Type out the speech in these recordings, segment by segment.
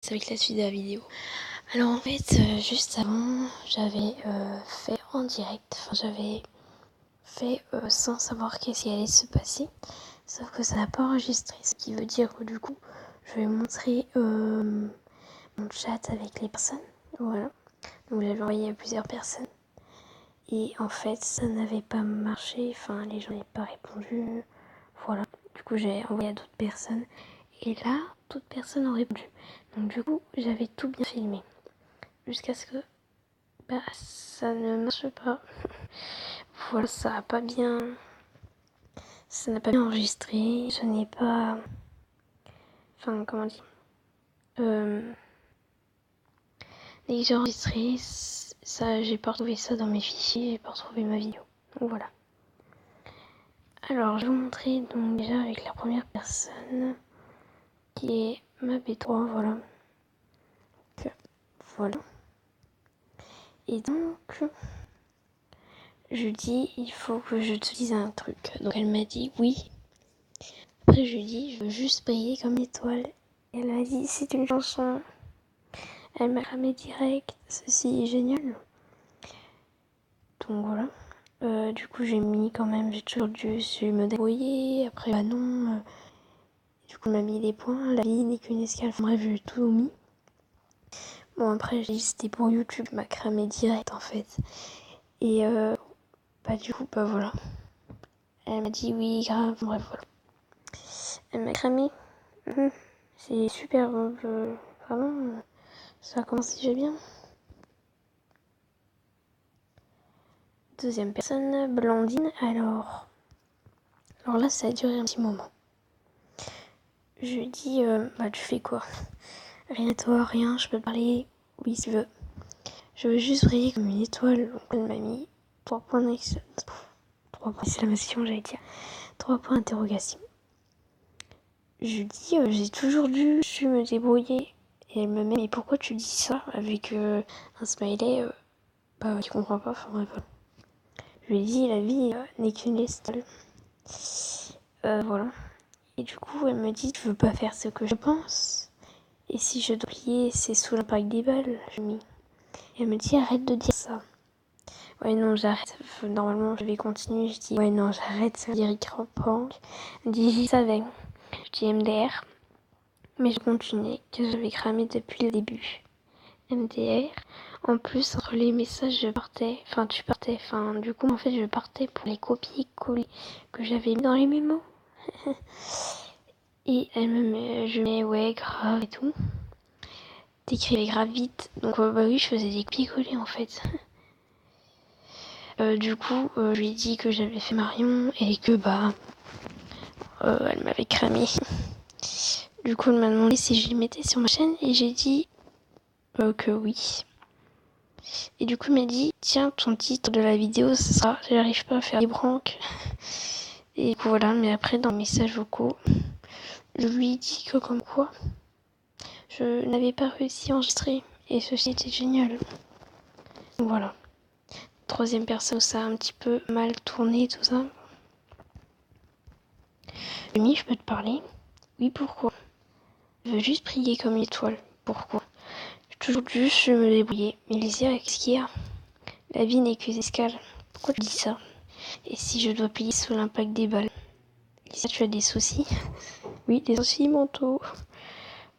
C'est avec la suite de la vidéo. Alors en fait, juste avant, j'avais fait en direct, j'avais fait sans savoir qu'est-ce qui allait se passer, sauf que ça n'a pas enregistré, ce qui veut dire que du coup, je vais montrer mon chat avec les personnes, voilà. Donc j'avais envoyé à plusieurs personnes, et en fait, ça n'avait pas marché, les gens n'avaient pas répondu, voilà. Du coup, j'ai envoyé à d'autres personnes, et là, d'autres personnes ont répondu. Donc du coup, j'avais tout bien filmé. Jusqu'à ce que ça ne marche pas. Voilà, ça n'a pas bien enregistré. Je n'ai pas, comment dire, dès que j'ai enregistré ça, j'ai pas retrouvé ça dans mes fichiers, j'ai pas retrouvé ma vidéo. Donc voilà. Alors je vais vous montrer donc déjà avec la première personne qui est ma B3, voilà. Donc, voilà. Et donc je dis il faut que je te dise un truc. Donc elle m'a dit oui. Après je lui dis je veux juste briller comme une étoile. Et elle m'a dit c'est une chanson. Elle m'a cramé direct, ceci est génial. Donc voilà. Du coup j'ai mis quand même, j'ai toujours dû me débrouiller. Après bah non. Du coup on m'a mis des points. La vie n'est qu'une escale. Bref, j'ai tout mis. Bon après j'ai dit c'était pour YouTube. Elle m'a cramé direct en fait. Et du coup voilà. Elle m'a dit oui grave. Bref voilà. Elle m'a cramé. C'est super. Vraiment. Ça a commencé déjà bien. Deuxième personne, Blandine. Alors là, ça a duré un petit moment. Je lui dis, tu fais quoi? Rien à toi, rien, je peux te parler. Oui, si tu veux. Je veux juste briller comme une étoile. Donc elle m'a mis 3 points d'exclamation, j'allais dire. 3 points d'interrogation. Je lui dis, j'ai toujours dû me débrouiller. Et elle me met, mais pourquoi tu dis ça? Avec un smiley, qui comprend pas, bref. Je lui dis, la vie n'est qu'une escale. Voilà. Et du coup, elle me dit, je veux pas faire ce que je pense. Et si je dois plier, c'est sous l'impact des balles. Et elle me dit, arrête de dire ça. Ouais, non, j'arrête. Normalement, je vais continuer. Je dis, ouais, non, j'arrête. Ça veut dire crampant. Elle me dit, j'y savais. Je dis MDR. Mais je continue, que j'avais cramé depuis le début. MDR. En plus, entre les messages, tu partais. Du coup, en fait, je partais pour les copier-coller que j'avais mis dans les mémos. Et je mets ouais, grave et tout. T'écrivais grave vite. Donc oui, je faisais des copier-coller en fait. Du coup, je lui ai dit que j'avais fait Marion et que elle m'avait cramé. Du coup, elle m'a demandé si je les mettais sur ma chaîne et j'ai dit que oui. Et du coup, elle m'a dit, tiens, ton titre de la vidéo, ce sera j'arrive pas à faire des branques. Et voilà, mais après, dans les messages vocaux, je lui ai dit que comme quoi, je n'avais pas réussi à enregistrer. Et ceci était génial. Donc voilà. Troisième personne, ça a un petit peu mal tourné, tout ça. Demi, je peux te parler? Oui, pourquoi? Je veux juste prier comme une étoile. Pourquoi? J'ai toujours dû me débrouiller. Mais Lysia, qu'est-ce qu'il y a? La vie n'est qu'une escale. Pourquoi tu dis ça? Et si je dois plier sous l'impact des balles? Lysia, tu as des soucis? Oui, des soucis mentaux.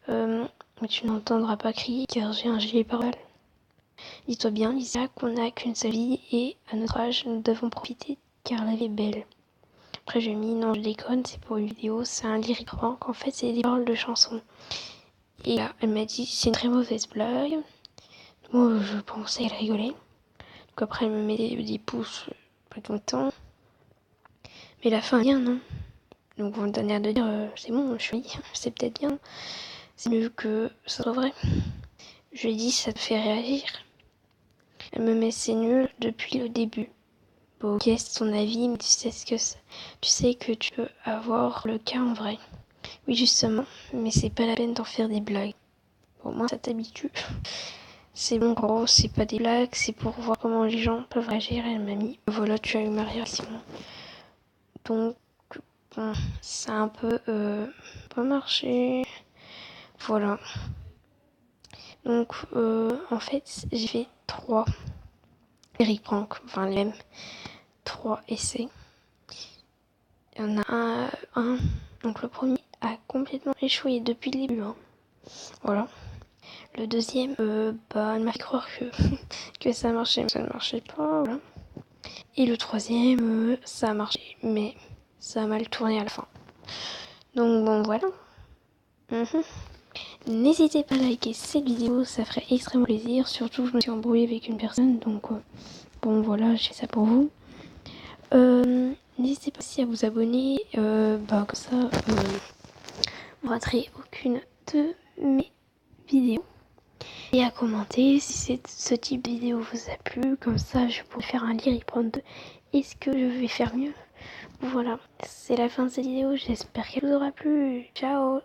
Mais tu n'entendras pas crier car j'ai un gilet pare-balles. Dis-toi bien, Lysia, qu'on n'a qu'une seule vie et à notre âge, nous devons profiter car la vie est belle. Après j'ai mis non je déconne, c'est pour une vidéo, c'est un lyric rock, en fait c'est des paroles de chansons. Et là elle m'a dit c'est une très mauvaise blague. Moi je pensais qu'elle rigolait. Donc après elle me met des pouces pas tout le temps. Mais la fin bien non. Donc on me donne l'air de dire c'est bon, je suis c'est peut-être bien. C'est mieux que ça soit vrai. Je lui ai dit ça te fait réagir. Elle me met c'est nul depuis le début. Bon, ok, c'est ton avis, mais tu sais que tu peux avoir le cas en vrai. Oui, justement, mais c'est pas la peine d'en faire des blagues. Bon, moi, ça t'habitue. C'est bon, gros, c'est pas des blagues, c'est pour voir comment les gens peuvent réagir. Elle m'a mis, voilà, tu as eu ma réaction. Donc, bon, ça a un peu pas marché. Voilà. Donc en fait j'ai fait 3 Eric Prank, enfin les mêmes 3 essais. Il y en a un, donc le premier a complètement échoué depuis le début. Hein. Voilà. Le deuxième, elle m'a fait croire que ça marchait, mais ça ne marchait pas. Voilà. Et le troisième, ça a marché, mais ça a mal tourné à la fin. Donc bon, voilà. N'hésitez pas à liker cette vidéo, ça ferait extrêmement plaisir. Surtout, je me suis embrouillée avec une personne, donc bon, voilà, je fais ça pour vous. N'hésitez pas aussi à vous abonner, comme ça, vous ne raterez aucune de mes vidéos. Et à commenter si ce type de vidéo vous a plu, comme ça je pourrais faire un lyric prendre de est-ce que je vais faire mieux. Voilà, c'est la fin de cette vidéo, j'espère qu'elle vous aura plu. Ciao.